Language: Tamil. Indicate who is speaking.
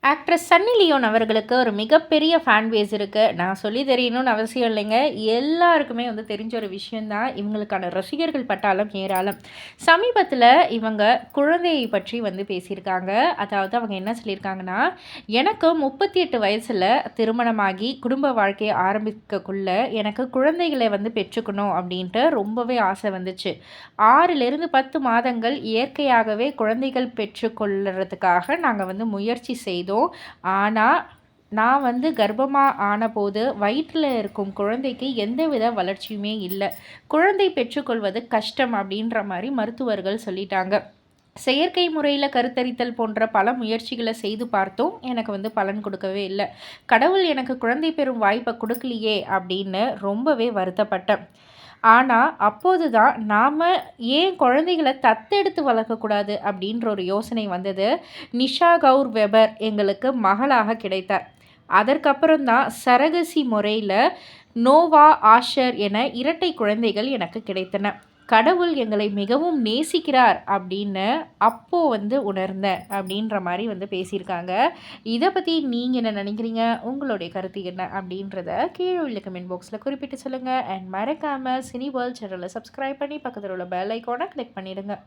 Speaker 1: ஆக்ட்ரஸ் சன்னி லியோன் அவர்களுக்கு ஒரு மிகப்பெரிய ஃபேன் பேஸ் இருக்குது. நான் சொல்லி தெரியணும்னு அவசியம் இல்லைங்க. எல்லாருக்குமே வந்து தெரிஞ்ச ஒரு விஷயந்தான். இவங்களுக்கான ரசிகர்கள் பட்டாளம் ஏராளம். சமீபத்தில் இவங்க குழந்தையை பற்றி வந்து பேசியிருக்காங்க. அதாவது அவங்க என்ன சொல்லியிருக்காங்கன்னா, எனக்கு 38 வயசில் திருமணமாகி குடும்ப வாழ்க்கையை ஆரம்பிக்கக்குள்ள எனக்கு குழந்தைகளை வந்து பெற்றுக்கணும் அப்படின்ட்டு ரொம்பவே ஆசை வந்துச்சு. 6லிருந்து 10 மாதங்கள் இயற்கையாகவே குழந்தைகள் பெற்றுக்கொள்றதுக்காக நாங்கள் வந்து முயற்சி செய்தோம். ஆனால் நான் வந்து கர்ப்பமா ஆனபோது வயிற்றில் இருக்கும் குழந்தைக்கு எந்தவித வளர்ச்சியுமே இல்லை. குழந்தை பெற்றுக்கொள்வது கஷ்டம் அப்படின்ற மாதிரி மருத்துவர்கள் சொல்லிட்டாங்க. செயற்கை முறையில் கருத்தரித்தல் போன்ற பல முயற்சிகளை செய்து பார்த்தோம். எனக்கு வந்து பலன் கொடுக்கவே இல்லை. கடவுள் எனக்கு குழந்தை பெறும் வாய்ப்பை கொடுக்கலையே அப்படின்னு ரொம்பவே வருத்தப்பட்டேன். ஆனால் அப்போது தான் நாம் ஏன் குழந்தைகளை தத்தெடுத்து வளர்க்கக்கூடாது அப்படின்ற ஒரு யோசனை வந்தது. நிஷா கவுர் வெபர் எங்களுக்கு மகளாக கிடைத்தார். அதற்கப்புறம் தான் சரகசி முறையில் நோவா, ஆஷர் என இரட்டை குழந்தைகள் எனக்கு கிடைத்தன. கடவுள் எங்களை மிகவும் நேசிக்கிறார் அப்படின்னு அப்போ வந்து உணர்ந்தேன் அப்படின்ற மாதிரி வந்து பேசியிருக்காங்க. இதை பற்றி நீங்கள் என்ன நினைக்கிறீங்க? உங்களுடைய கருத்து என்ன அப்படின்றத கீழே உள்ள கமெண்ட் பாக்ஸில் குறிப்பிட்டு சொல்லுங்கள். அண்ட் மறக்காமல் சினி வேர்ல்ட் சேனலை சப்ஸ்கிரைப் பண்ணி பக்கத்தில் உள்ள பெல் ஐக்கானை கிளிக் பண்ணிடுங்க.